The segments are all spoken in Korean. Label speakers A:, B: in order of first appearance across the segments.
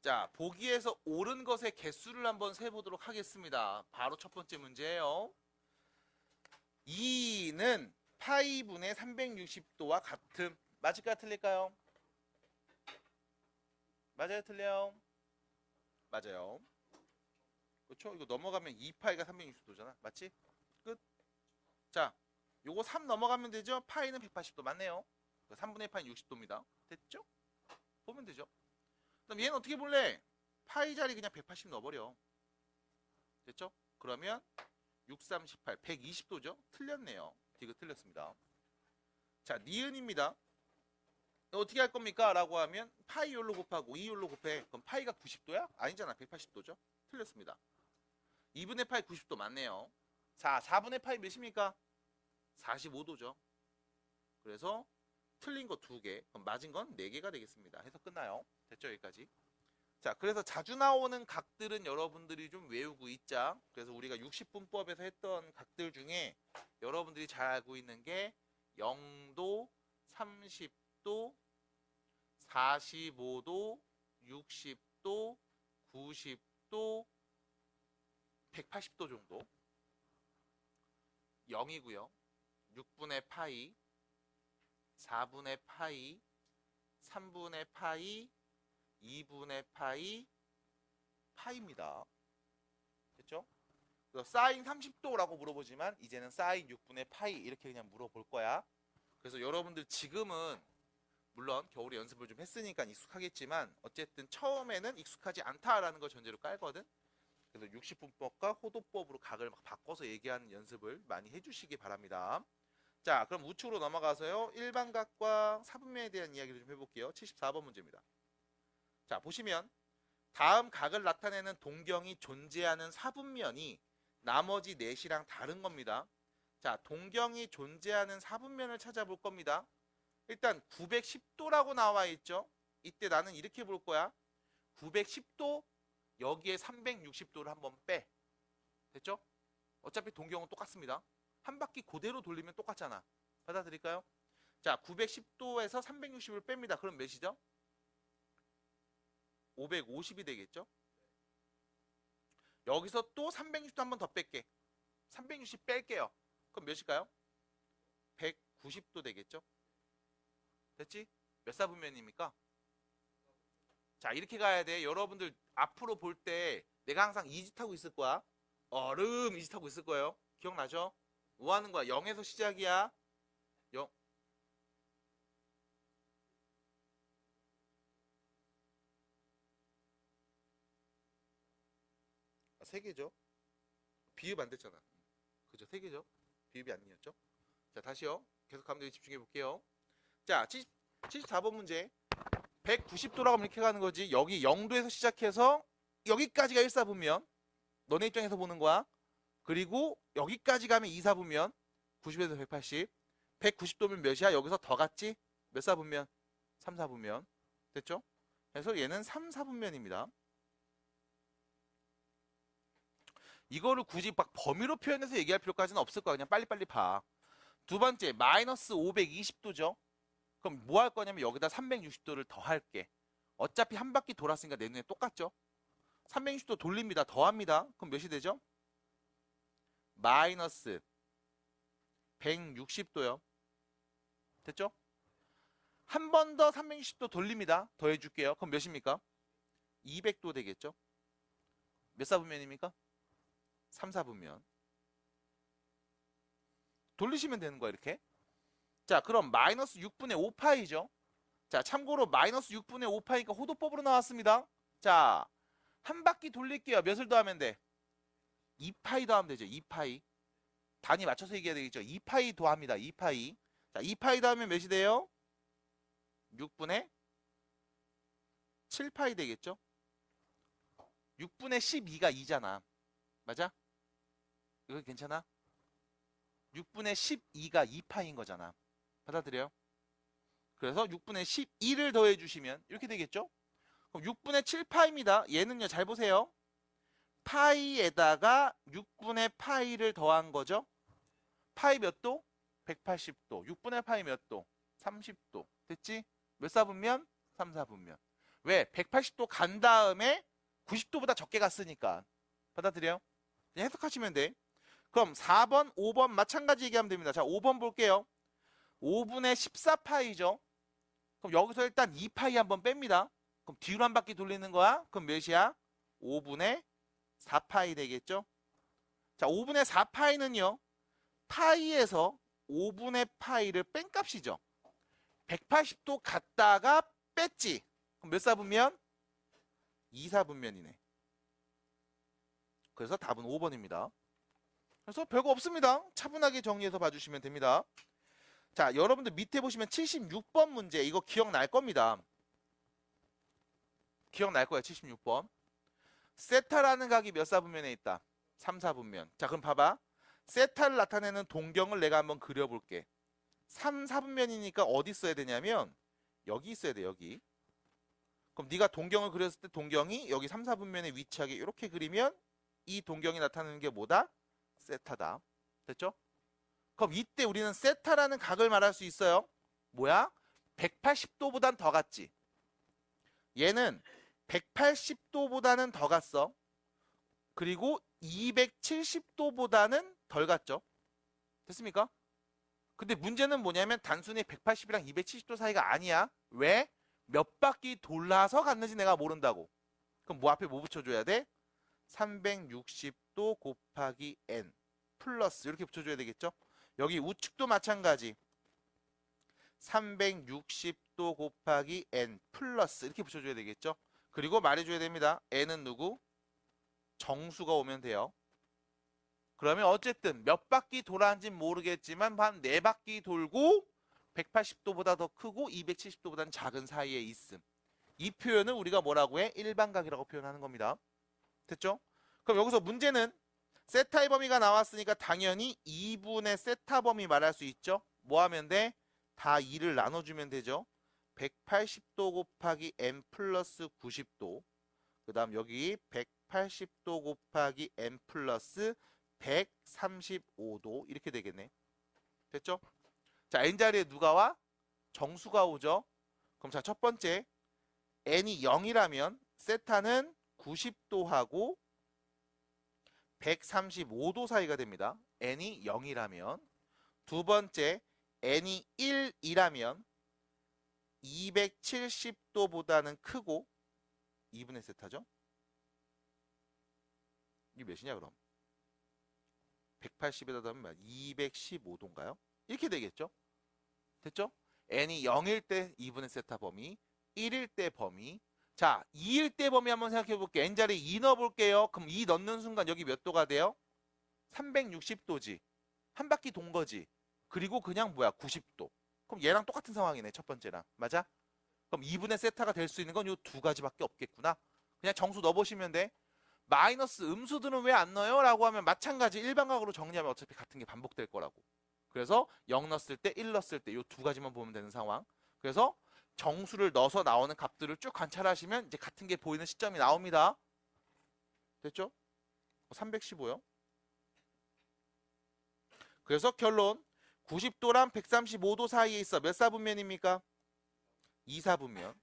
A: 자, 보기에서 옳은 것의 개수를 한번 세보도록 하겠습니다. 바로 첫 번째 문제예요. 2는 파이분의 360도와 같음. 맞을까 틀릴까요? 맞아요 틀려요? 맞아요. 그렇죠? 이거 넘어가면 2파이가 360도잖아. 맞지? 끝. 자, 요거 3 넘어가면 되죠? 파이는 180도 맞네요. 3분의 파이는 60도입니다. 됐죠? 보면 되죠? 그럼 얘는 어떻게 볼래? 파이 자리 그냥 180 넣어버려. 됐죠? 그러면 6, 3, 18, 120도죠? 틀렸네요. 디귿 틀렸습니다. 자, 니은입니다. 어떻게 할 겁니까? 라고 하면 파이 욜로 곱하고 2욜로 곱해. 그럼 파이가 90도야? 아니잖아. 180도죠? 틀렸습니다. 2분의 파이 90도 맞네요. 자, 4분의 파이 몇입니까? 45도죠. 그래서 틀린 거 2개, 그럼 맞은 건 4개가 되겠습니다. 해서 끝나요. 됐죠? 여기까지. 자, 그래서 자주 나오는 각들은 여러분들이 좀 외우고 있자. 그래서 우리가 60분법에서 했던 각들 중에 여러분들이 잘 알고 있는 게 0도, 30도, 45도, 60도, 90도, 180도 정도. 0이고요. 6분의 파이, 4분의 파이, 3분의 파이, 2분의 파이, 파이입니다. 됐죠? 그래서 사인 30도라고 물어보지만 이제는 사인 6분의 파이 이렇게 그냥 물어볼 거야. 그래서 여러분들 지금은 물론 겨울에 연습을 좀 했으니까 익숙하겠지만 어쨌든 처음에는 익숙하지 않다라는 걸 전제로 깔거든. 그래서 60분법과 호도법으로 각을 막 바꿔서 얘기하는 연습을 많이 해주시기 바랍니다. 자, 그럼 우측으로 넘어가서요. 일반각과 사분면에 대한 이야기를 좀 해볼게요. 74번 문제입니다. 자, 보시면 다음 각을 나타내는 동경이 존재하는 사분면이 나머지 넷이랑 다른 겁니다. 자, 동경이 존재하는 사분면을 찾아볼 겁니다. 일단 910도라고 나와 있죠. 이때 나는 이렇게 볼 거야. 910도 여기에 360도를 한번 빼. 됐죠? 어차피 동경은 똑같습니다. 한 바퀴 그대로 돌리면 똑같잖아. 받아들일까요? 자, 910도에서 360을 뺍니다. 그럼 몇이죠? 550이 되겠죠? 여기서 또 360도 한 번 더 뺄게. 360 뺄게요. 그럼 몇일까요? 190도 되겠죠? 됐지? 몇 사분면입니까? 자, 이렇게 가야 돼. 여러분들 앞으로 볼 때 내가 항상 이짓하고 있을 거야. 얼음 이짓하고 있을 거예요. 기억나죠? 뭐 하는 거야? 0에서 시작이야. 0. 아, 3개죠? 비읍 안 됐잖아. 그죠? 3개죠? 비읍이 아니었죠? 자, 다시요. 계속 감독에 집중해 볼게요. 자, 74번 문제. 190도라고 하면 이렇게 가는 거지. 여기 0도에서 시작해서 여기까지가 1사분면. 너네 입장에서 보는 거야. 그리고 여기까지 가면 2사분면. 90에서 180. 190도면 몇이야? 여기서 더 갔지? 몇 사분면? 3사분면. 됐죠? 그래서 얘는 3사분면입니다. 이거를 굳이 막 범위로 표현해서 얘기할 필요까지는 없을 거야. 그냥 빨리빨리 봐. 두 번째, 마이너스 520도죠. 그럼 뭐 할 거냐면 여기다 360도를 더 할게. 어차피 한 바퀴 돌았으니까 내 눈에 똑같죠? 360도 돌립니다. 더합니다. 그럼 몇이 되죠? 마이너스 160도요. 됐죠? 한 번 더 360도 돌립니다. 더해줄게요. 그럼 몇입니까? 200도 되겠죠? 몇 사분면입니까? 3사분면. 돌리시면 되는 거야 이렇게. 자, 그럼 마이너스 6분의 5파이죠. 자, 참고로 마이너스 6분의 5파이가 호도법으로 나왔습니다. 자, 한 바퀴 돌릴게요. 몇을 더하면 돼? 2파이 더하면 되죠. 2파이. 단위 맞춰서 얘기해야 되겠죠. 2파이 더합니다. 2파이. 자, 2파이 더하면 몇이 돼요? 6분의 7파이 되겠죠. 6분의 12가 2잖아. 맞아? 이거 괜찮아? 6분의 12가 2파인 거잖아. 받아들여요? 그래서 6분의 12를 더해주시면 이렇게 되겠죠? 그럼 6분의 7파입니다. 얘는요, 잘 보세요. 파이에다가 6분의 파이를 더한 거죠? 파이 몇 도? 180도. 6분의 파이 몇 도? 30도. 됐지? 몇 사분면? 3사분면. 왜? 180도 간 다음에 90도보다 적게 갔으니까. 받아들여요? 그냥 해석하시면 돼. 그럼 4번, 5번 마찬가지 얘기하면 됩니다. 자, 5번 볼게요. 5분의 14파이죠. 그럼 여기서 일단 2파이 한번 뺍니다. 그럼 뒤로 한 바퀴 돌리는 거야? 그럼 몇이야? 5분의 4파이 되겠죠? 자, 5분의 4파이는요. 파이에서 5분의 파이를 뺀 값이죠. 180도 갔다가 뺐지. 그럼 몇 사분면? 2사분면이네. 그래서 답은 5번입니다. 그래서 별거 없습니다. 차분하게 정리해서 봐주시면 됩니다. 자, 여러분들 밑에 보시면 76번 문제 이거 기억날 겁니다. 기억날 거예요. 76번. 세타라는 각이 몇 사분면에 있다? 3사분면. 자, 그럼 봐봐. 세타를 나타내는 동경을 내가 한번 그려볼게. 3사분면이니까 어디 써야 되냐면 여기 있어야 돼. 여기. 그럼 네가 동경을 그렸을 때 동경이 여기 3사분면에 위치하게 이렇게 그리면 이 동경이 나타내는 게 뭐다? 세타다. 됐죠? 그럼 이때 우리는 세타라는 각을 말할 수 있어요. 뭐야? 180도보단 더 갔지. 얘는 180도보다는 더 갔어. 그리고 270도보다는 덜 갔죠. 됐습니까? 근데 문제는 뭐냐면 단순히 180이랑 270도 사이가 아니야. 왜? 몇 바퀴 돌아서 갔는지 내가 모른다고. 그럼 뭐 앞에 뭐 붙여줘야 돼? 360도 곱하기 n 플러스 이렇게 붙여줘야 되겠죠? 여기 우측도 마찬가지. 360도 곱하기 n 플러스 이렇게 붙여줘야 되겠죠? 그리고 말해줘야 됩니다. n은 누구? 정수가 오면 돼요. 그러면 어쨌든 몇 바퀴 돌았는지는 모르겠지만 한 4바퀴 돌고 180도보다 더 크고 270도보다는 작은 사이에 있음. 이 표현을 우리가 뭐라고 해? 일반각이라고 표현하는 겁니다. 됐죠? 그럼 여기서 문제는 세타의 범위가 나왔으니까 당연히 2분의 세타 범위 말할 수 있죠? 뭐 하면 돼? 다 2를 나눠주면 되죠? 180도 곱하기 n 플러스 90도. 그 다음 여기 180도 곱하기 n 플러스 135도 이렇게 되겠네. 됐죠? 자, n자리에 누가 와? 정수가 오죠? 그럼 자, 첫 번째 n이 0이라면 세타는 90도하고 135도 사이가 됩니다. n이 0이라면. 두 번째 n이 1이라면 270도보다는 크고 2분의 세타죠? 이게 몇이냐 그럼? 180에다 더하면 215도인가요? 이렇게 되겠죠? 됐죠? n이 0일 때 2분의 세타 범위, 1일 때 범위. 자, 2일 때 범위 한번 생각해 볼게요. n자리에 2 넣어볼게요. 그럼 2 넣는 순간 여기 몇 도가 돼요? 360도지. 한 바퀴 돈 거지. 그리고 그냥 뭐야? 90도. 그럼 얘랑 똑같은 상황이네. 첫 번째랑. 맞아? 그럼 2분의 세타가 될 수 있는 건 이 두 가지밖에 없겠구나. 그냥 정수 넣어보시면 돼. 마이너스 음수들은 왜 안 넣어요? 라고 하면 마찬가지 일반각으로 정리하면 어차피 같은 게 반복될 거라고. 그래서 0 넣었을 때, 1 넣었을 때 이 두 가지만 보면 되는 상황. 그래서 정수를 넣어서 나오는 값들을 쭉 관찰하시면 이제 같은 게 보이는 시점이 나옵니다. 됐죠? 315요. 그래서 결론 90도랑 135도 사이에 있어. 몇 사분면입니까? 2사분면.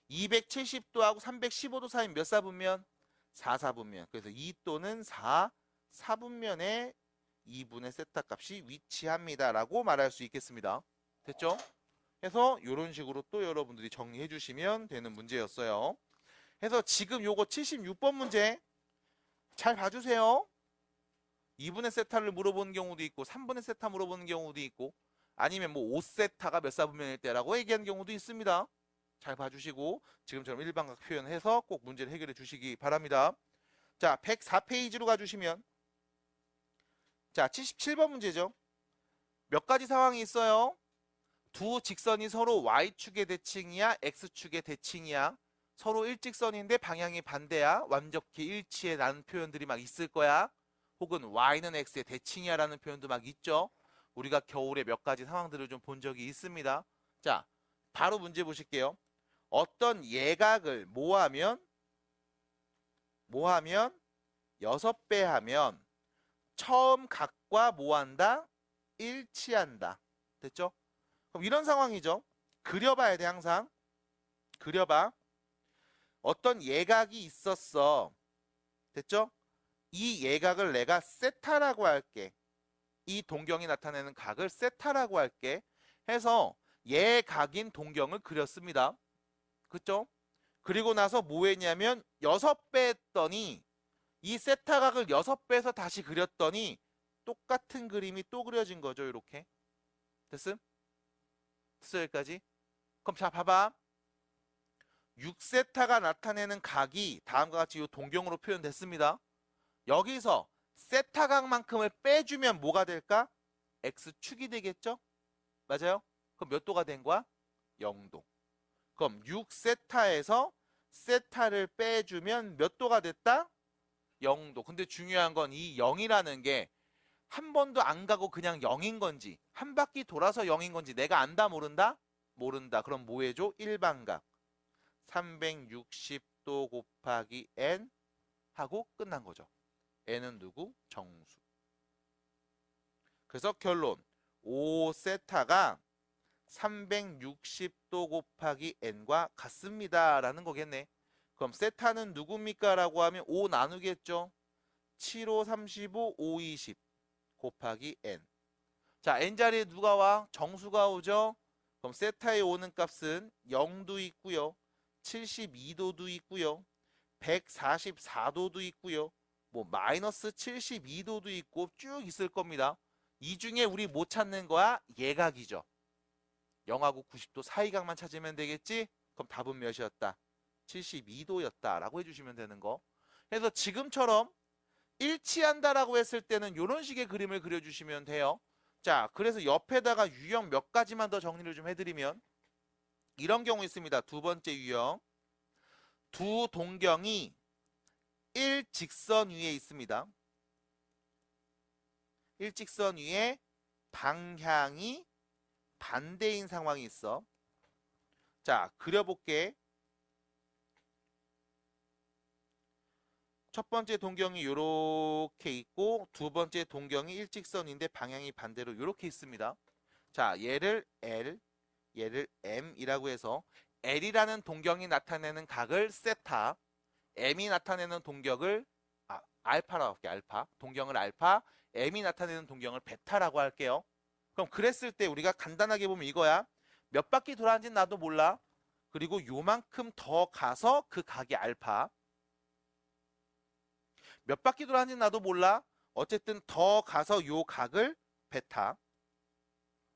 A: 270도하고 315도 사이는 몇 사분면? 4사분면. 그래서 2 또는 4사분면에 2분의 세타 값이 위치합니다. 라고 말할 수 있겠습니다. 됐죠? 해서 이런 식으로 또 여러분들이 정리해 주시면 되는 문제였어요. 해서 지금 요거 76번 문제 잘 봐주세요. 2분의 세타를 물어보는 경우도 있고 3분의 세타 물어보는 경우도 있고 아니면 뭐 5세타가 몇 사분면일 때라고 얘기하는 경우도 있습니다. 잘 봐주시고 지금처럼 일반각 표현해서 꼭 문제를 해결해 주시기 바랍니다. 자, 104페이지로 가주시면 자, 77번 문제죠. 몇 가지 상황이 있어요? 두 직선이 서로 Y축의 대칭이야? X축의 대칭이야? 서로 일직선인데 방향이 반대야? 완벽히 일치해 라는 표현들이 막 있을 거야. 혹은 Y는 X의 대칭이야 라는 표현도 막 있죠. 우리가 겨울에 몇 가지 상황들을 좀 본 적이 있습니다. 자, 바로 문제 보실게요. 어떤 예각을 뭐하면 6배 하면 처음 각과 뭐한다? 일치한다. 됐죠? 그럼 이런 상황이죠. 그려봐야 돼 항상. 그려봐. 어떤 예각이 있었어. 됐죠? 이 예각을 내가 세타라고 할게. 이 동경이 나타내는 각을 세타라고 할게. 해서 예각인 동경을 그렸습니다. 그죠? 그리고 나서 뭐 했냐면 6배 했더니 이 세타각을 6배에서 다시 그렸더니 똑같은 그림이 또 그려진 거죠. 이렇게. 됐음? 됐어 여기까지? 그럼 자 봐봐. 6세타가 나타내는 각이 다음과 같이 이 동경으로 표현됐습니다. 여기서 세타각만큼을 빼주면 뭐가 될까? x축이 되겠죠? 맞아요? 그럼 몇 도가 된 거야? 0도. 그럼 6세타에서 세타를 빼주면 몇 도가 됐다? 0도. 근데 중요한 건 이 0이라는 게 한 번도 안 가고 그냥 0인 건지 한 바퀴 돌아서 0인 건지 내가 안다 모른다? 모른다. 그럼 뭐 해줘? 일반각 360도 곱하기 n 하고 끝난 거죠. n은 누구? 정수. 그래서 결론 5세타가 360도 곱하기 n과 같습니다 라는 거겠네. 그럼 세타는 누굽니까? 라고 하면 5 나누겠죠. 7, 5, 35, 5, 20 곱하기 n. 자, n자리에 누가 와? 정수가 오죠. 그럼 세타에 오는 값은 0도 있고요. 72도도 있고요. 144도도 있고요. 뭐 마이너스 72도도 있고 쭉 있을 겁니다. 이 중에 우리 못 찾는 거야? 예각이죠. 0하고 90도 사이각만 찾으면 되겠지? 그럼 답은 몇이었다? 72도였다 라고 해주시면 되는 거. 그래서 지금처럼 일치한다라고 했을 때는 이런 식의 그림을 그려주시면 돼요. 자, 그래서 옆에다가 유형 몇 가지만 더 정리를 좀 해드리면 이런 경우 있습니다. 두 번째 유형. 두 동경이 일직선 위에 있습니다. 일직선 위에 방향이 반대인 상황이 있어. 자, 그려볼게. 첫 번째 동경이 이렇게 있고 두 번째 동경이 일직선인데 방향이 반대로 이렇게 있습니다. 자, 얘를 L, 얘를 M이라고 해서 L이라는 동경이 나타내는 각을 세타, M이 나타내는 동경을 알파라고 할게요. 알파. 동경을 알파, M이 나타내는 동경을 베타라고 할게요. 그럼 그랬을 때 우리가 간단하게 보면 이거야. 몇 바퀴 돌아간지는 나도 몰라. 그리고 요만큼 더 가서 그 각이 알파. 몇 바퀴 돌아간지는 나도 몰라. 어쨌든 더 가서 요 각을 베타.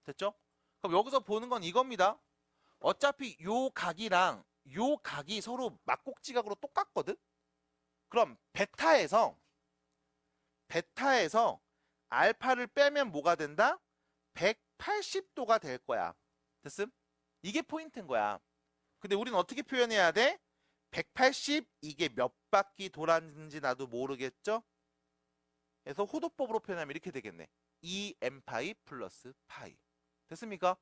A: 됐죠? 그럼 여기서 보는 건 이겁니다. 어차피 요 각이랑 요 각이 서로 막곡지각으로 똑같거든? 그럼 베타에서 알파를 빼면 뭐가 된다? 180도가 될 거야. 됐음? 이게 포인트인 거야. 근데 우리는 어떻게 표현해야 돼? 180 이게 몇 바퀴 돌았는지 나도 모르겠죠? 그래서 호도법으로 표현하면 이렇게 되겠네. 2n파이 플러스 파이. 됐습니까?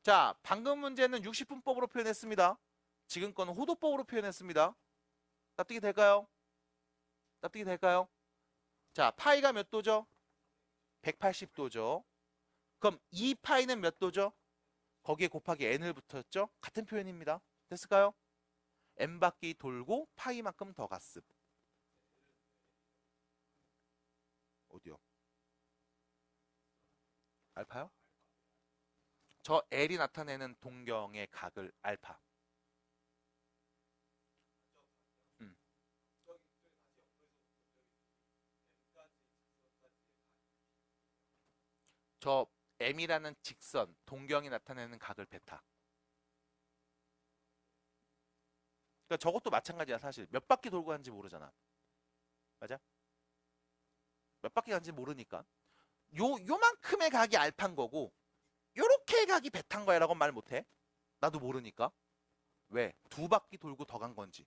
A: 자, 방금 문제는 60분법으로 표현했습니다. 지금 거는 호도법으로 표현했습니다. 납득이 될까요? 납득이 될까요? 자, 파이가 몇 도죠? 180도죠. 그럼 2파이는 몇 도죠? 거기에 곱하기 n을 붙였죠? 같은 표현입니다. 됐을까요? n바퀴 돌고 파이만큼 더 갔음. 어디요? 알파요? 저 L이 나타내는 동경의 각을 알파. 저 M이라는 직선, 동경이 나타내는 각을 베타. 그러니까 저것도 마찬가지야 사실. 몇 바퀴 돌고 간지 모르잖아. 맞아? 몇 바퀴 간지 모르니까. 요만큼의 각이 알파인 거고 요렇게 각이 베타인 거야 라고 말 못해. 나도 모르니까. 왜? 두 바퀴 돌고 더 간 건지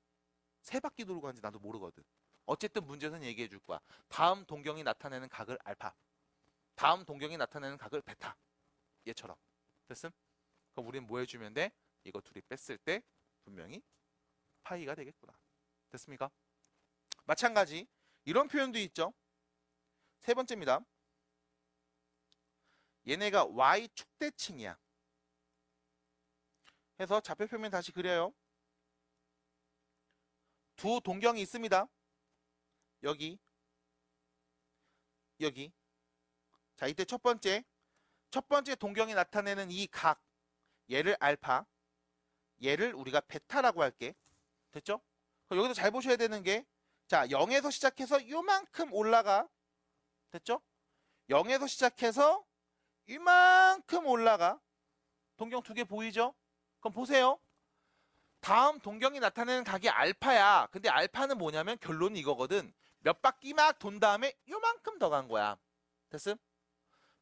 A: 세 바퀴 돌고 간지 나도 모르거든. 어쨌든 문제는 얘기해 줄 거야. 다음 동경이 나타내는 각을 알파, 다음 동경이 나타내는 각을 베타. 얘처럼. 됐음? 그럼 우리는 뭐 해주면 돼? 이거 둘이 뺐을 때 분명히 파이가 되겠구나. 됐습니까? 마찬가지 이런 표현도 있죠. 세 번째입니다. 얘네가 Y축대칭이야. 해서 좌표 표면 다시 그려요. 두 동경이 있습니다. 여기. 자, 이때 첫 번째 동경이 나타내는 이 각, 얘를 알파, 얘를 우리가 베타라고 할게. 됐죠? 그럼 여기서 잘 보셔야 되는 게, 자, 0에서 시작해서 요만큼 올라가. 됐죠? 0에서 시작해서 이만큼 올라가. 동경 두 개 보이죠? 그럼 보세요. 다음 동경이 나타내는 각이 알파야. 근데 알파는 뭐냐면 결론이 이거거든. 몇 바퀴 막 돈 다음에 요만큼 더 간 거야. 됐음?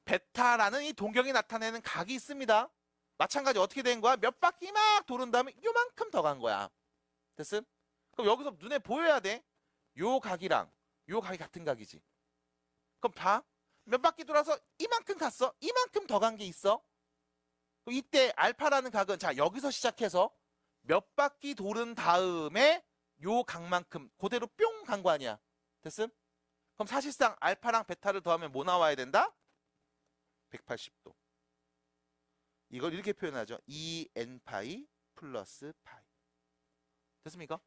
A: 베타라는 이 동경이 나타내는 각이 있습니다. 마찬가지 어떻게 된 거야? 몇 바퀴 막 도는 다음에 요만큼 더 간 거야. 됐음? 그럼 여기서 눈에 보여야 돼. 요 각이랑 요 각이 같은 각이지. 그럼 봐. 몇 바퀴 돌아서 이만큼 갔어. 이만큼 더 간 게 있어. 그럼 이때 알파라는 각은 자, 여기서 시작해서 몇 바퀴 도른 다음에 요 각만큼 그대로 뿅 간 거 아니야. 됐음? 그럼 사실상 알파랑 베타를 더하면 뭐 나와야 된다? 180도. 이걸 이렇게 표현하죠. 2n파이 플러스 파이. 됐습니까?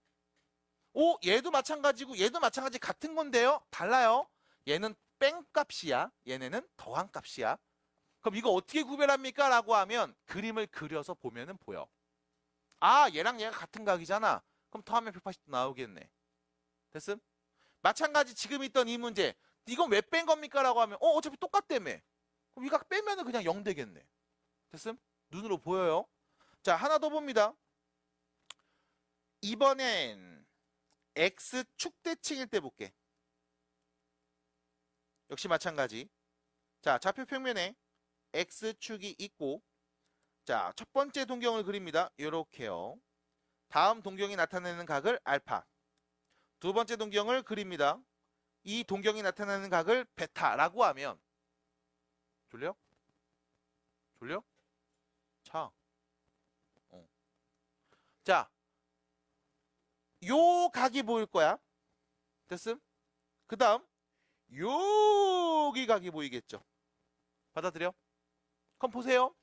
A: 오, 얘도 마찬가지고 얘도 마찬가지 같은 건데요. 달라요. 얘는 뺀 값이야. 얘네는 더한 값이야. 그럼 이거 어떻게 구별합니까? 라고 하면 그림을 그려서 보면은 보여. 아, 얘랑 얘가 같은 각이잖아. 그럼 더하면 180도 나오겠네. 됐음? 마찬가지 지금 있던 이 문제. 이건 왜 뺀 겁니까? 라고 하면 어차피 똑같다며. 그럼 이 각 빼면은 그냥 0 되겠네. 됐음? 눈으로 보여요. 자, 하나 더 봅니다. 이번엔 X축 대칭일 때 볼게. 역시 마찬가지. 자, 좌표 평면에 X축이 있고, 자, 첫 번째 동경을 그립니다. 요렇게요. 다음 동경이 나타내는 각을 알파. 두 번째 동경을 그립니다. 이 동경이 나타내는 각을 베타라고 하면 졸려? 자, 자, 요 각이 보일 거야. 됐음? 그 다음 여기 각이 보이겠죠. 받아들여? 그럼 보세요.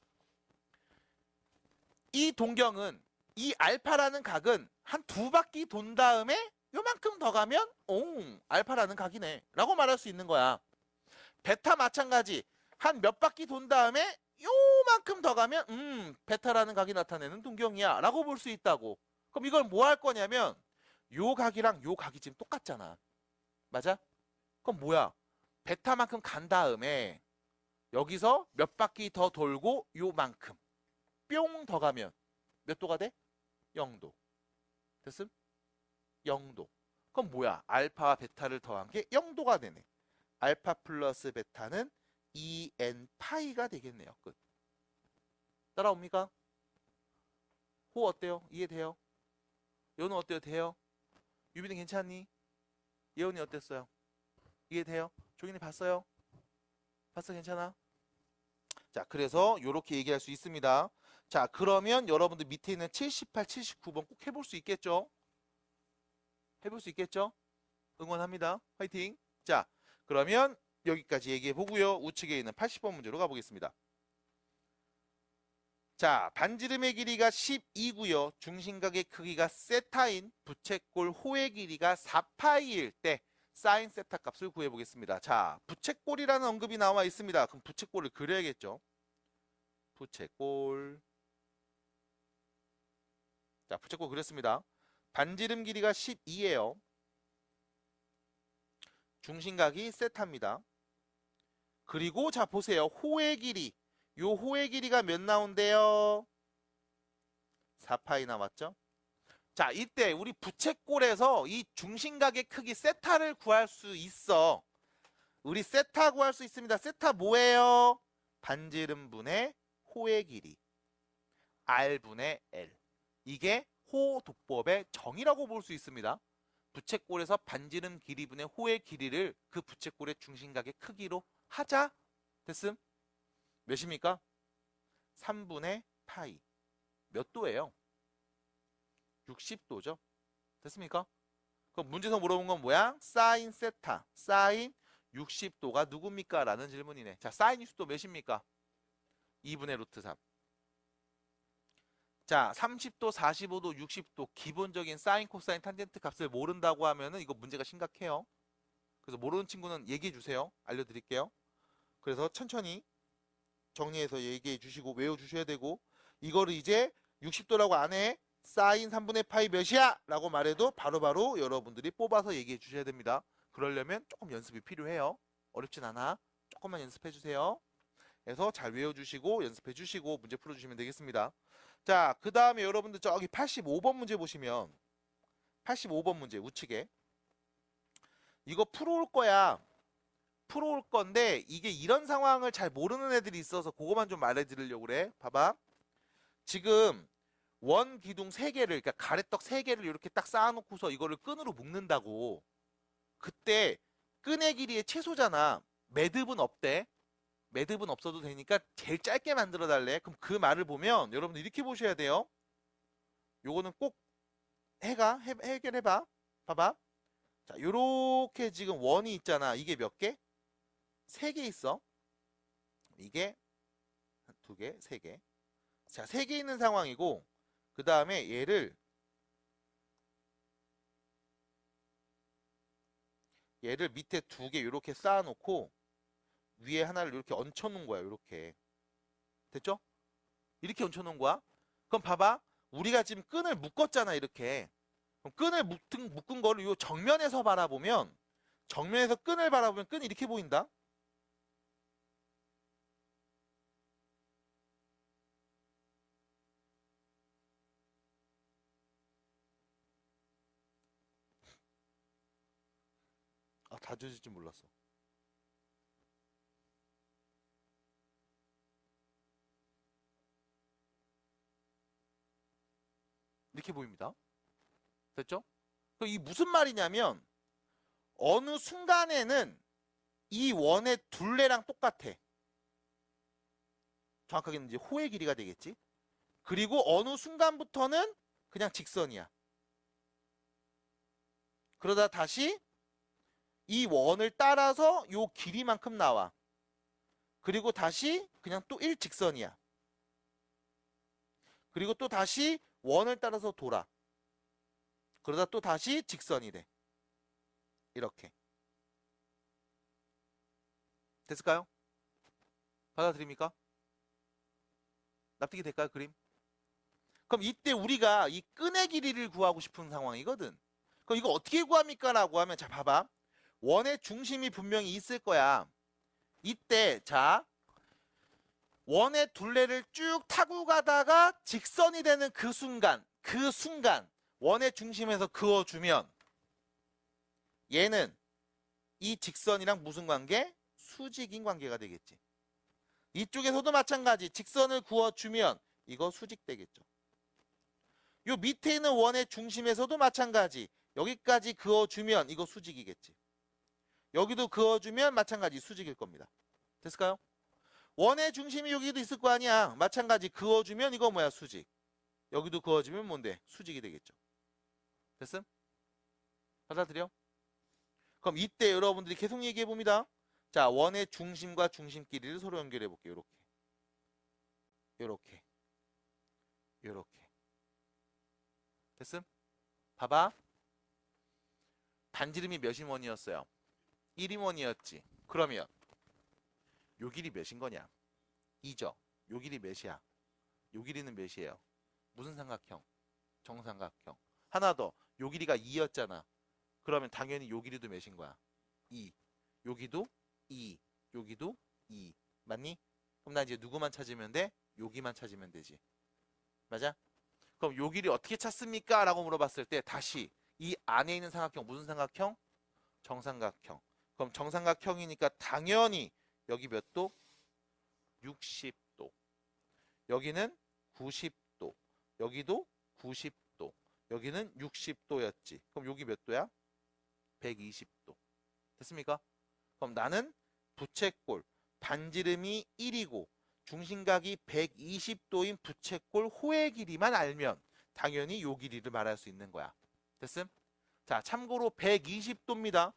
A: 이 동경은 이 알파라는 각은 한 두 바퀴 돈 다음에 요만큼 더 가면 알파라는 각이네 라고 말할 수 있는 거야. 베타 마찬가지. 한 몇 바퀴 돈 다음에 요만큼 더 가면 베타라는 각이 나타내는 동경이야 라고 볼 수 있다고. 그럼 이걸 뭐 할 거냐면 요 각이랑 요 각이 지금 똑같잖아. 맞아? 그럼 뭐야? 베타만큼 간 다음에 여기서 몇 바퀴 더 돌고 요만큼 뿅 더 가면 몇 도가 돼? 0도. 됐음? 0도. 그럼 뭐야? 알파와 베타를 더한 게 0도가 되네. 알파 플러스 베타는 2n 파이가 되겠네요. 끝. 따라옵니까? 호 어때요? 이해돼요? 요는 어때요? 돼요? 유빈이 괜찮니? 예원이 어땠어요? 이해돼요? 종인이 봤어요? 봤어? 괜찮아? 자, 그래서 이렇게 얘기할 수 있습니다. 자, 그러면 여러분들 밑에 있는 78, 79번 꼭 해볼 수 있겠죠? 해볼 수 있겠죠? 응원합니다. 화이팅! 자, 그러면 여기까지 얘기해 보고요. 우측에 있는 80번 문제로 가보겠습니다. 자, 반지름의 길이가 12고요. 중심각의 크기가 세타인 부채꼴 호의 길이가 4파이일 때 사인 세타 값을 구해보겠습니다. 자, 부채꼴이라는 언급이 나와 있습니다. 그럼 부채꼴을 그려야겠죠. 부채꼴. 자, 부채꼴 그렸습니다. 반지름 길이가 12예요. 중심각이 세타입니다. 그리고 자, 보세요. 호의 길이. 요 호의 길이가 몇 나온대요? 4파이 나왔죠? 자, 이때 우리 부채꼴에서 이 중심각의 크기 세타를 구할 수 있어. 우리 세타 구할 수 있습니다. 세타 뭐예요? 반지름분의 호의 길이. R분의 L. 이게 호 도법의 정의라고 볼 수 있습니다. 부채꼴에서 반지름 길이분의 호의 길이를 그 부채꼴의 중심각의 크기로 하자. 됐음? 몇입니까? 3분의 파이. 몇 도예요? 60도죠. 됐습니까? 그럼 문제에서 물어본 건 뭐야? 사인 세타. 사인 60도가 누굽니까? 라는 질문이네. 자, 사인 60도 몇입니까? 2분의 루트 3. 자, 30도, 45도, 60도 기본적인 사인, 코사인, 탄젠트 값을 모른다고 하면은 이거 문제가 심각해요. 그래서 모르는 친구는 얘기해 주세요. 알려드릴게요. 그래서 천천히 정리해서 얘기해 주시고 외워 주셔야 되고, 이거를 이제 60도라고 안 해. 사인 3분의 파이 몇이야? 라고 말해도 바로바로 여러분들이 뽑아서 얘기해 주셔야 됩니다. 그러려면 조금 연습이 필요해요. 어렵진 않아. 조금만 연습해 주세요. 그래서 잘 외워주시고 연습해 주시고 문제 풀어주시면 되겠습니다. 자, 그 다음에 여러분들 저기 85번 문제 보시면 85번 문제 우측에 이거 풀어올 거야. 풀어올 건데 이게 이런 상황을 잘 모르는 애들이 있어서 그거만 좀 말해드리려고 그래. 봐봐. 지금 원 기둥 3개를, 그러니까 가래떡 3개를 이렇게 딱 쌓아놓고서 이거를 끈으로 묶는다고. 그때 끈의 길이의 최소잖아. 매듭은 없대. 매듭은 없어도 되니까 제일 짧게 만들어 달래. 그럼 그 말을 보면 여러분들 이렇게 보셔야 돼요. 요거는 꼭 해결해봐. 봐봐. 자, 요렇게 지금 원이 있잖아. 이게 몇 개? 3개 있어. 이게 2개, 3개. 자, 3개 있는 상황이고, 그 다음에 얘를 밑에 2개 이렇게 쌓아놓고 위에 하나를 이렇게 얹혀놓은 거야. 이렇게 됐죠? 이렇게 얹혀놓은 거야. 그럼 봐봐. 우리가 지금 끈을 묶었잖아. 이렇게. 그럼 끈을 묶은 거를 요 정면에서 바라보면, 정면에서 끈을 바라보면 끈이 이렇게 보인다. 아, 다 젖을 줄 몰랐어. 이렇게 보입니다. 됐죠? 그럼 이 무슨 말이냐면 어느 순간에는 이 원의 둘레랑 똑같아. 정확하게는 이제 호의 길이가 되겠지. 그리고 어느 순간부터는 그냥 직선이야. 그러다 다시 이 원을 따라서 요 길이만큼 나와. 그리고 다시 그냥 또 일직선이야. 그리고 또 다시 원을 따라서 돌아. 그러다 또 다시 직선이 돼. 이렇게. 됐을까요? 받아들입니까? 납득이 될까요, 그림? 그럼 이때 우리가 이 끈의 길이를 구하고 싶은 상황이거든. 그럼 이거 어떻게 구합니까? 라고 하면, 자, 봐봐. 원의 중심이 분명히 있을 거야. 이때, 자, 원의 둘레를 쭉 타고 가다가 직선이 되는 그 순간, 원의 중심에서 그어주면 얘는 이 직선이랑 무슨 관계? 수직인 관계가 되겠지. 이쪽에서도 마찬가지. 직선을 그어주면 이거 수직 되겠죠. 요 밑에 있는 원의 중심에서도 마찬가지. 여기까지 그어주면 이거 수직이겠지. 여기도 그어주면 마찬가지 수직일 겁니다. 됐을까요? 원의 중심이 여기도 있을 거 아니야. 마찬가지 그어주면 이거 뭐야? 수직. 여기도 그어주면 뭔데? 수직이 되겠죠. 됐음? 받아들여? 그럼 이때 여러분들이 계속 얘기해 봅니다. 자, 원의 중심과 중심끼리를 서로 연결해 볼게요. 요렇게. 요렇게. 요렇게. 됐음? 봐봐. 반지름이 몇인 원이었어요? 1인 원이었지. 그러면 요 길이 몇인 거냐? 2죠. 요 길이 몇이야? 요 길이는 몇이에요? 무슨 삼각형? 정삼각형. 하나 더. 요 길이가 2였잖아. 그러면 당연히 요 길이도 몇인 거야? 2. 여기도 2. 여기도 2. 맞니? 그럼 나 이제 누구만 찾으면 돼? 여기만 찾으면 되지. 맞아? 그럼 요 길이 어떻게 찾습니까? 라고 물어봤을 때 다시 이 안에 있는 삼각형 무슨 삼각형? 정삼각형. 그럼 정삼각형이니까 당연히 여기 몇 도? 60도. 여기는 90도. 여기도 90도. 여기는 60도였지. 그럼 여기 몇 도야? 120도. 됐습니까? 그럼 나는 부채꼴 반지름이 1이고 중심각이 120도인 부채꼴 호의 길이만 알면 당연히 요 길이를 말할 수 있는 거야. 됐음? 자, 참고로 120도입니다.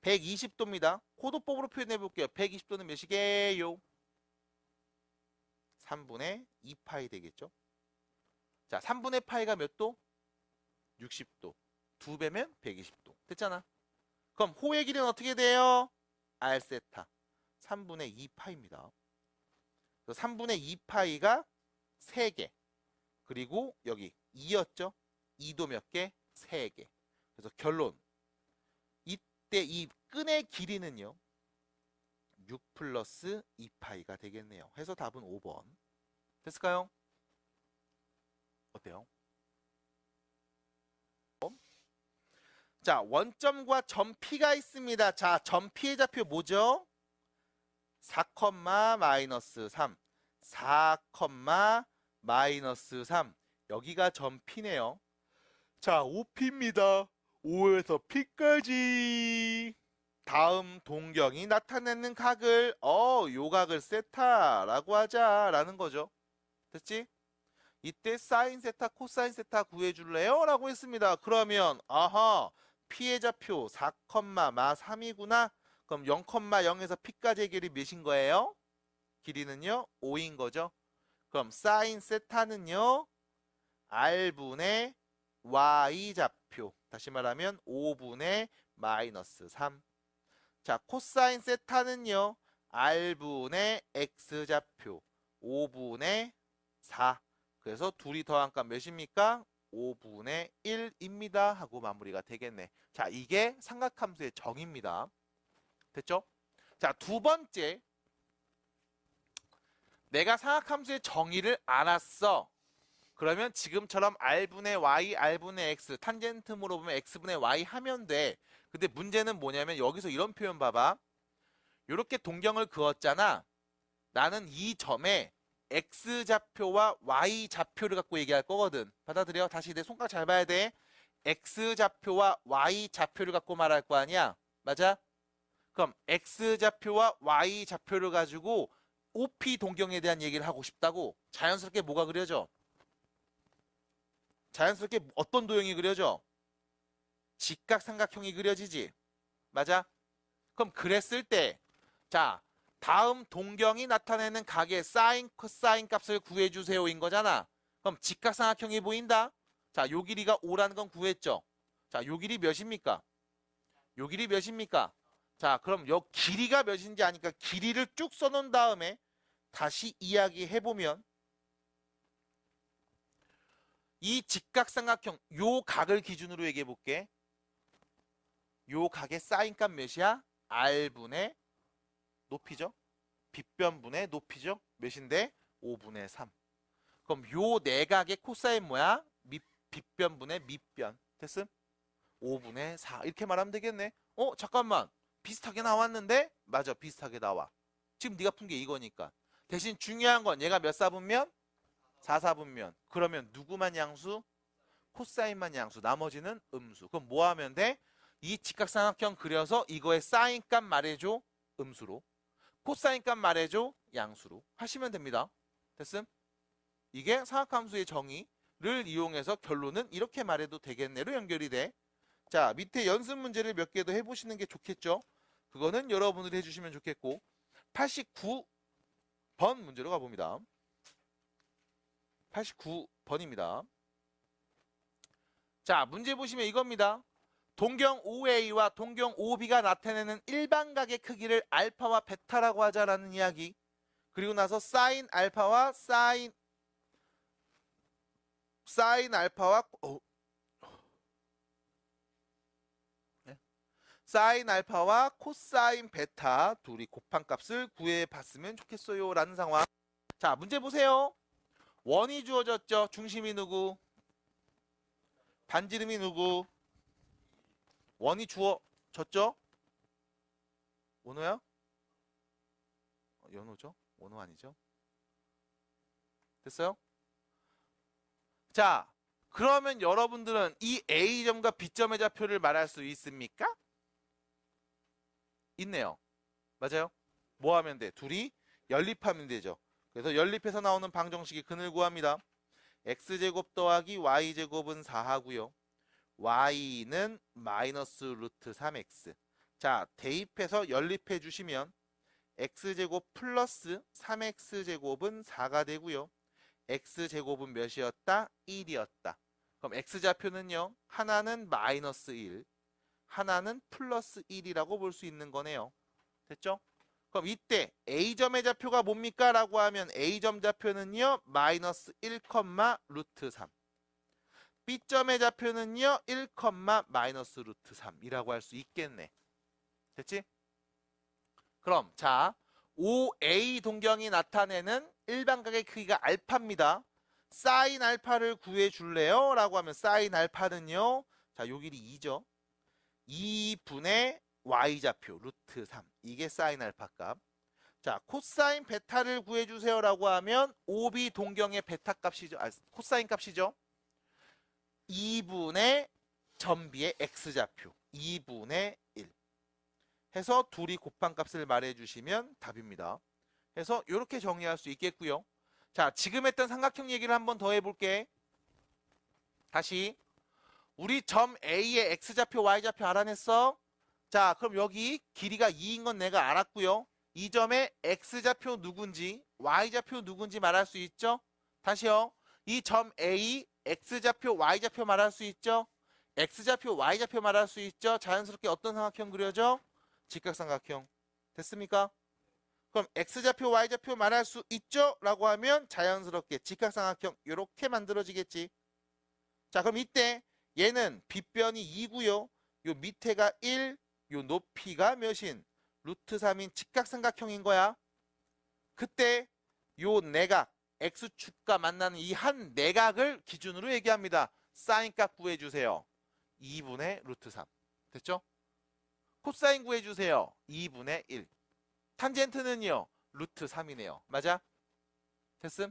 A: 120도입니다. 코드법으로 표현해 볼게요. 120도는 몇이게요? 3분의 2파이 되겠죠? 자, 3분의 파이가 몇 도? 60도. 2배면 120도. 됐잖아. 그럼 호의 길이는 어떻게 돼요? R세타. 3분의 2파이입니다. 3분의 2파이가 3개. 그리고 여기 2였죠? 2도 몇 개? 3개. 그래서 결론. 이때 이 끈의 길이는요. 6 플러스 2파이가 되겠네요. 해서 답은 5번. 됐을까요? 어때요? 자, 원점과 점 P가 있습니다. 자, 점 P의 좌표 뭐죠? 4, 마이너스 3. 4, 마이너스 3. 여기가 점 P네요. 자, 5P입니다. 5에서 P까지. 다음 동경이 나타내는 각을 요 각을 세타라고 하자라는 거죠. 됐지? 이때 사인 세타, 코사인 세타 구해줄래요? 라고 했습니다. 그러면 아하, P의 좌표 4, 마 3이구나. 그럼 0, 0에서 P까지의 길이 몇인 거예요? 길이는요? 5인 거죠. 그럼 사인 세타는요? R분의 Y 좌표. 다시 말하면 5분의 마이너스 3. 자, 코사인 세타는요? R분의 X 좌표. 5분의 4. 그래서 둘이 더한 값 몇입니까? 5분의 1입니다. 하고 마무리가 되겠네. 자, 이게 삼각함수의 정의입니다. 됐죠? 자, 두 번째. 내가 삼각함수의 정의를 알았어. 그러면 지금처럼 R분의 Y, R분의 X, 탄젠트으로 보면 X분의 Y 하면 돼. 근데 문제는 뭐냐면 여기서 이런 표현 봐봐. 이렇게 동경을 그었잖아. 나는 이 점에 X좌표와 Y좌표를 갖고 얘기할 거거든. 받아들여? 다시 내 손가락 잘 봐야 돼. X좌표와 Y좌표를 갖고 말할 거 아니야. 맞아? 그럼 X좌표와 Y좌표를 가지고 OP 동경에 대한 얘기를 하고 싶다고. 자연스럽게 뭐가 그려져? 자연스럽게 어떤 도형이 그려져? 직각삼각형이 그려지지. 맞아? 그럼 그랬을 때 자, 다음 동경이 나타내는 각의 사인, 코사인 값을 구해주세요인 거잖아. 그럼 직각삼각형이 보인다. 자, 요 길이가 5라는 건 구했죠. 자, 요 길이 몇입니까? 요 길이 몇입니까? 자, 그럼 요 길이가 몇인지 아니까 길이를 쭉 써놓은 다음에 다시 이야기해보면 이 직각삼각형 요 각을 기준으로 얘기해볼게. 요 각의 사인값 몇이야? R분의 높이죠? 빗변분의 높이죠? 몇인데? 5분의 3. 그럼 요 내각의 코사인 뭐야? 빗변분의 밑변. 됐음? 5분의 4. 이렇게 말하면 되겠네. 잠깐만. 비슷하게 나왔는데? 맞아. 비슷하게 나와. 지금 네가 푼 게 이거니까. 대신 중요한 건 얘가 몇 사분면? 4사분면. 그러면 누구만 양수? 코사인만 양수. 나머지는 음수. 그럼 뭐 하면 돼? 이 직각삼각형 그려서 이거의 사인값 말해줘. 음수로. 코사인값 말해줘. 양수로. 하시면 됩니다. 됐음? 이게 삼각함수의 정의를 이용해서 결론은 이렇게 말해도 되겠네로 연결이 돼. 자, 밑에 연습 문제를 몇 개 더 해보시는 게 좋겠죠? 그거는 여러분들이 해주시면 좋겠고 89번 문제로 가봅니다. 89번입니다. 자, 문제 보시면 이겁니다. 동경 OA와 동경 OB가 나타내는 일반각의 크기를 알파와 베타라고 하자라는 이야기. 그리고 나서 사인 알파와 사인 알파와 사인 알파와 코사인 베타 둘이 곱한 값을 구해봤으면 좋겠어요 라는 상황. 자, 문제 보세요. 원이 주어졌죠. 중심이 누구? 반지름이 누구? 원이 주어졌죠? 원호야? 연호죠? 원호 아니죠? 됐어요? 자, 그러면 여러분들은 이 A점과 B점의 좌표를 말할 수 있습니까? 있네요. 맞아요? 뭐 하면 돼? 둘이 연립하면 되죠. 그래서 연립해서 나오는 방정식이 근을 구합니다. x제곱 더하기 y제곱은 4하고요. y는 마이너스 루트 3x. 자, 대입해서 연립해 주시면 x제곱 플러스 3x제곱은 4가 되고요. x제곱은 몇이었다? 1이었다. 그럼 x좌표는요. 하나는 마이너스 1, 하나는 플러스 1이라고 볼 수 있는 거네요. 됐죠? 그럼 이때 A점의 좌표가 뭡니까? 라고 하면 A점 좌표는요. 마이너스 1, 루트 3. B점의 좌표는요. 1, 마이너스 루트 3이라고 할 수 있겠네. 됐지? 그럼 자, OA 동경이 나타내는 일반각의 크기가 알파입니다. 사인 알파를 구해줄래요? 라고 하면 사인 알파는요. 자, 요 길이 2죠. 2분의 y좌표 루트 3. 이게 사인 알파 값. 자, 코사인 베타를 구해주세요. 라고 하면 OB 동경의 베타 값이죠. 코사인 값이죠. 2분의 전비의 x좌표 2분의 1 해서 둘이 곱한 값을 말해주시면 답입니다. 해서 이렇게 정리할 수 있겠고요. 자, 지금 했던 삼각형 얘기를 한번 더 해볼게. 다시 우리 점 A의 x좌표 y좌표 알아냈어? 자, 그럼 여기 길이가 2인 건 내가 알았고요. 이 점의 x좌표 누군지 y좌표 누군지 말할 수 있죠? 다시요. 이 점 A x좌표 y좌표 말할 수 있죠? x좌표 y좌표 말할 수 있죠? 자연스럽게 어떤 삼각형 그려져? 직각삼각형. 됐습니까? 그럼 x좌표 y좌표 말할 수 있죠? 라고 하면 자연스럽게 직각삼각형 이렇게 만들어지겠지. 자, 그럼 이때 얘는 빗변이 2고요. 요 밑에가 1, 요 높이가 몇인? 루트 3인 직각삼각형인 거야. 그때 요 내각 x축과 만나는 이 한 내각을 기준으로 얘기합니다. 사인값 구해주세요. 2분의 루트 3. 됐죠? 코사인 구해주세요. 2분의 1. 탄젠트는요. 루트 3이네요. 맞아? 됐음?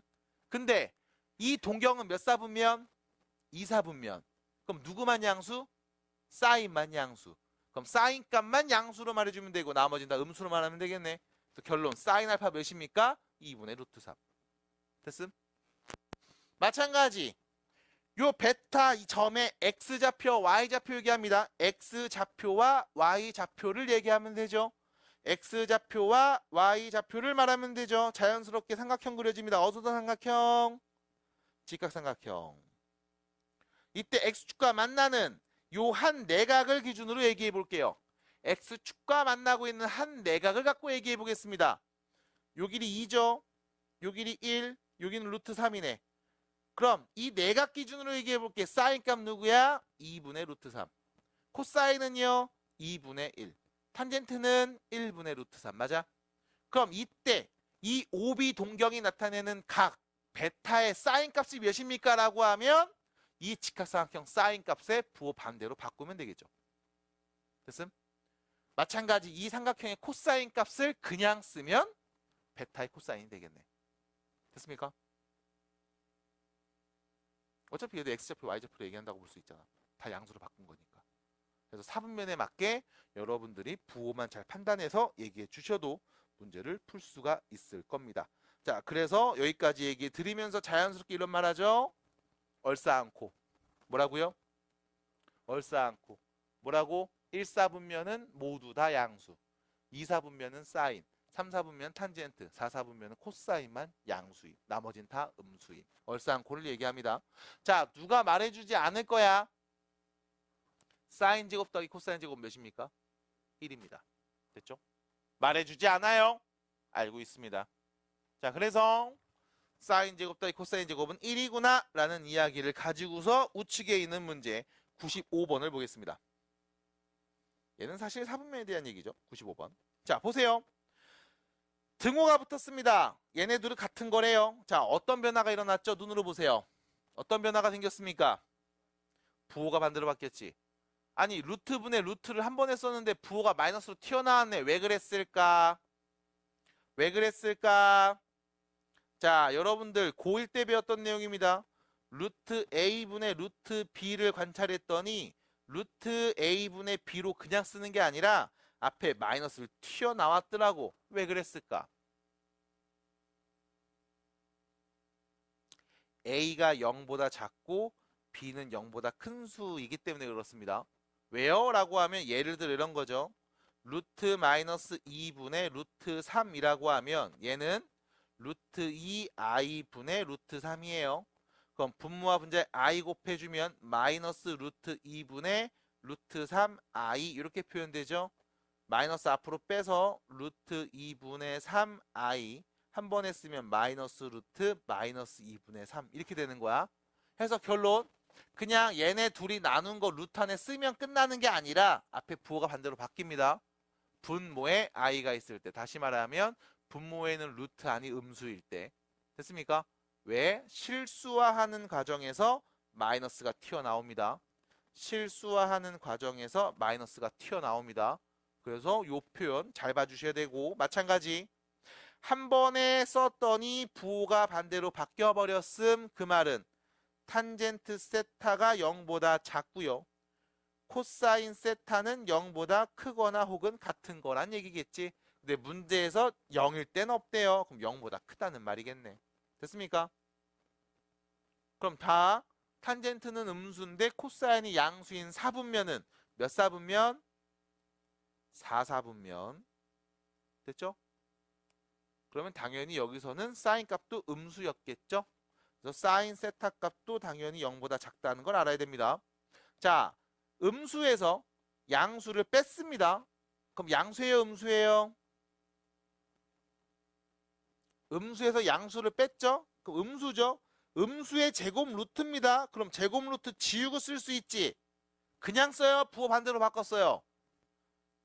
A: 근데 이 동경은 몇 사분면? 2사분면. 그럼 누구만 양수? 사인만 양수. 그럼 사인 값만 양수로 말해주면 되고 나머지는 다 음수로 말하면 되겠네. 그래서 결론 사인 알파 몇입니까? 2분의 루트 3. 됐음? 마찬가지 요 베타 이 점의 x좌표 y좌표 얘기합니다. x좌표와 y좌표를 얘기하면 되죠. x좌표와 y좌표를 말하면 되죠. 자연스럽게 삼각형 그려집니다. 어떤 삼각형? 직각삼각형. 이때 x축과 만나는 요 한 내각을 기준으로 얘기해 볼게요. x축과 만나고 있는 한 내각을 갖고 얘기해 보겠습니다. 요 길이 2죠. 요 길이 1, 여기는 루트 3이네. 그럼 이 내각 기준으로 얘기해 볼게. 사인 값 누구야? 2분의 루트 3. 코사인은요? 2분의 1. 탄젠트는 1분의 루트 3. 맞아? 그럼 이때 이 OB 동경이 나타내는 각 베타의 사인 값이 몇입니까? 라고 하면 이 직각삼각형 사인 값의 부호 반대로 바꾸면 되겠죠. 됐음? 마찬가지 이 삼각형의 코사인 값을 그냥 쓰면 베타의 코사인이 되겠네. 됐습니까? 어차피 얘도 x좌표 y좌표로 얘기한다고 볼 수 있잖아. 다 양수로 바꾼 거니까. 그래서 사분면에 맞게 여러분들이 부호만 잘 판단해서 얘기해 주셔도 문제를 풀 수가 있을 겁니다. 자, 그래서 여기까지 얘기해 드리면서 자연스럽게 이런 말 하죠. 얼싸안고. 뭐라고요? 얼싸안고. 뭐라고? 1사분면은 모두 다 양수. 2사분면은 사인. 3사분면 탄젠트, 4사분면은 코사인만 양수임. 나머진 다 음수임. 얼싸안고를 얘기합니다. 자, 누가 말해주지 않을 거야? 사인 제곱 더하기 코사인 제곱 몇입니까? 1입니다. 됐죠? 말해주지 않아요? 알고 있습니다. 자, 그래서 사인 제곱 더하기 코사인 제곱은 1이구나 라는 이야기를 가지고서 우측에 있는 문제 95번을 보겠습니다. 얘는 사실 사분면에 대한 얘기죠. 95번. 자, 보세요. 등호가 붙었습니다. 얘네들은 같은 거래요. 자, 어떤 변화가 일어났죠? 눈으로 보세요. 어떤 변화가 생겼습니까? 부호가 반대로 바뀌었지. 아니, 루트분의 루트를 한 번 했었는데 부호가 마이너스로 튀어나왔네. 왜 그랬을까? 왜 그랬을까? 자, 여러분들 고1 때 배웠던 내용입니다. 루트 A분의 루트 B를 관찰했더니 루트 A분의 B로 그냥 쓰는 게 아니라 앞에 마이너스를 튀어나왔더라고. 왜 그랬을까? A가 0보다 작고 B는 0보다 큰 수이기 때문에 그렇습니다. 왜요? 라고 하면 예를 들어 이런 거죠. 루트 마이너스 2분의 루트 3이라고 하면 얘는 루트 2i 분의 루트 3이에요. 그럼 분모와 분자에 i 곱해주면 마이너스 루트 2분의 루트 3i 이렇게 표현되죠. 마이너스 앞으로 빼서 루트 2분의 3i 한 번에 쓰면 마이너스 루트 마이너스 2분의 3 이렇게 되는 거야. 해서 결론 그냥 얘네 둘이 나눈 거 루트 안에 쓰면 끝나는 게 아니라 앞에 부호가 반대로 바뀝니다. 분모에 i가 있을 때, 다시 말하면 분모에는 루트 안이 음수일 때. 됐습니까? 왜? 실수화하는 과정에서 마이너스가 튀어나옵니다. 실수화하는 과정에서 마이너스가 튀어나옵니다. 그래서 이 표현 잘 봐주셔야 되고, 마찬가지 한 번에 썼더니 부호가 반대로 바뀌어버렸음. 그 말은 탄젠트 세타가 0보다 작고요. 코사인 세타는 0보다 크거나 혹은 같은 거란 얘기겠지. 근데 문제에서 0일 땐 없대요. 그럼 0보다 크다는 말이겠네. 됐습니까? 그럼 다 탄젠트는 음수인데 코사인이 양수인 4분면은 몇 사분면? 4사분면. 됐죠? 그러면 당연히 여기서는 사인 값도 음수였겠죠? 그래서 사인 세타 값도 당연히 0보다 작다는 걸 알아야 됩니다. 자, 음수에서 양수를 뺐습니다. 그럼 양수예요, 음수예요? 음수에서 양수를 뺐죠? 그럼 음수죠? 음수의 제곱 루트입니다. 그럼 제곱 루트 지우고 쓸 수 있지? 그냥 써요? 부호 반대로 바꿨어요?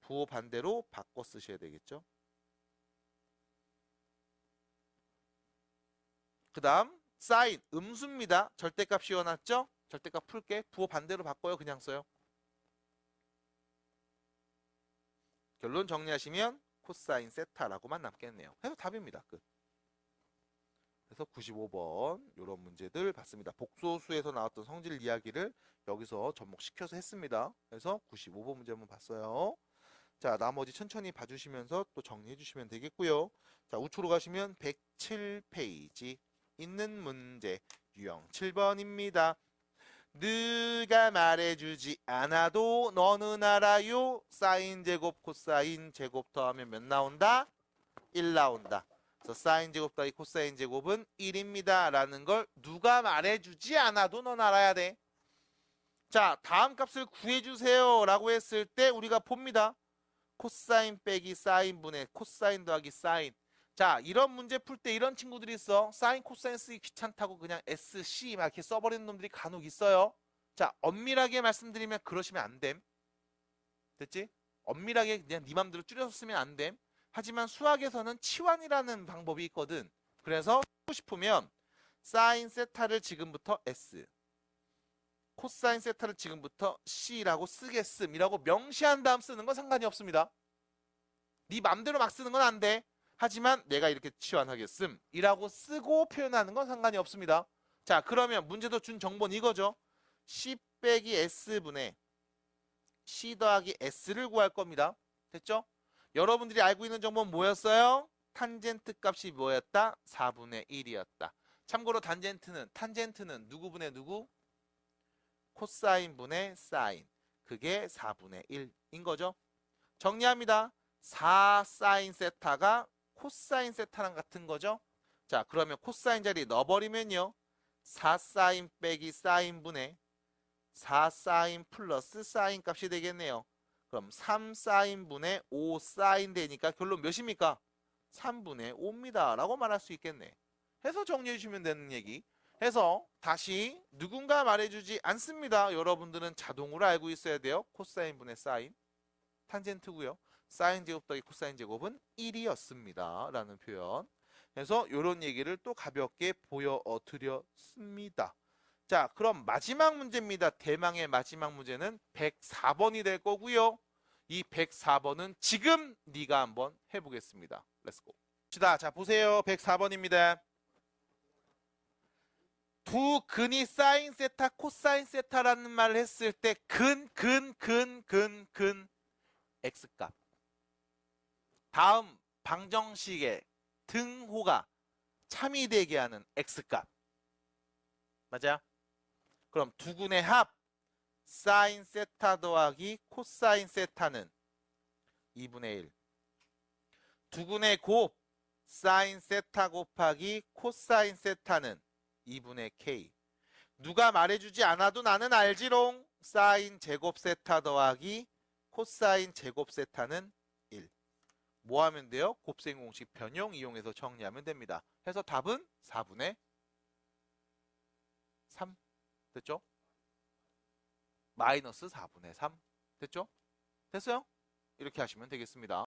A: 부호 반대로 바꿔 쓰셔야 되겠죠? 그 다음 사인 음수입니다. 절대값 씌워놨죠? 절대값 풀게. 부호 반대로 바꿔요? 그냥 써요? 결론 정리하시면 코사인 세타라고만 남겠네요. 해서 답입니다. 끝. 그래서 95번 이런 문제들 봤습니다. 복소수에서 나왔던 성질 이야기를 여기서 접목시켜서 했습니다. 그래서 95번 문제 한번 봤어요. 자, 나머지 천천히 봐주시면서 또 정리해 주시면 되겠고요. 자, 우측으로 가시면 107페이지 있는 문제 유형 7번입니다. 누가 말해주지 않아도 너는 알아요. 사인 제곱 코사인 제곱 더하면 몇 나온다? 1 나온다. 그래서 사인 제곱 더하기 코사인 제곱은 1입니다. 라는 걸 누가 말해주지 않아도 넌 알아야 돼. 자, 다음 값을 구해주세요. 라고 했을 때 우리가 봅니다. 코사인 빼기 사인 분의 코사인 더하기 사인. 자, 이런 문제 풀 때 이런 친구들이 있어. 사인 코사인 쓰기 귀찮다고 그냥 SC 막 이렇게 써버리는 놈들이 간혹 있어요. 자, 엄밀하게 말씀드리면 그러시면 안 됨. 됐지? 엄밀하게 그냥 네 맘대로 줄여서 쓰면 안 됨. 하지만 수학에서는 치환이라는 방법이 있거든. 그래서 하고 싶으면 사인 세타를 지금부터 S, 코사인 세타를 지금부터 C라고 쓰겠음이라고 명시한 다음 쓰는 건 상관이 없습니다. 네 맘대로 막 쓰는 건 안 돼. 하지만 내가 이렇게 치환하겠음 이라고 쓰고 표현하는 건 상관이 없습니다. 자, 그러면 문제도 준 정보는 이거죠. C 빼기 S분의 C 더하기 S를 구할 겁니다. 됐죠? 여러분들이 알고 있는 정보는 뭐였어요? 탄젠트 값이 뭐였다? 4분의 1이었다. 참고로 탄젠트는 누구분의 누구? 코사인 분의 사인. 그게 4분의 1인 거죠. 정리합니다. 4 사인 세타가 코사인 세타랑 같은 거죠. 자, 그러면 코사인 자리 넣어버리면요. 4 사인 빼기 사인 분의 4 사인 플러스 사인 값이 되겠네요. 그럼 3 사인 분의 5 사인 되니까 결론 몇입니까? 3분의 5입니다. 라고 말할 수 있겠네. 해서 정리해 주시면 되는 얘기. 해서 다시 누군가 말해주지 않습니다. 여러분들은 자동으로 알고 있어야 돼요. 코사인 분의 사인. 탄젠트고요. 사인 제곱 더하기 코사인 제곱은 1이었습니다. 라는 표현. 그래서 이런 얘기를 또 가볍게 보여드렸습니다. 자, 그럼 마지막 문제입니다. 대망의 마지막 문제는 104번이 될 거고요. 이 104번은 지금 네가 한번 해보겠습니다. 렛츠고. 자, 보세요. 104번입니다. 두 근이 사인 세타, 코사인 세타라는 말을 했을 때 근 x값. 다음 방정식의 등호가 참이되게 하는 x값. 맞아? 그럼 두 근의 합 사인 세타 더하기 코사인 세타는 2분의 1. 두 근의 곱 사인 세타 곱하기 코사인 세타는 2분의 K. 누가 말해주지 않아도 나는 알지롱. 사인 제곱 세타 더하기 코사인 제곱 세타는 1. 뭐 하면 돼요? 곱셈 공식 변형 이용해서 정리하면 됩니다. 해서 답은 4분의 3. 됐죠? 마이너스 4분의 3. 됐죠? 됐어요? 이렇게 하시면 되겠습니다.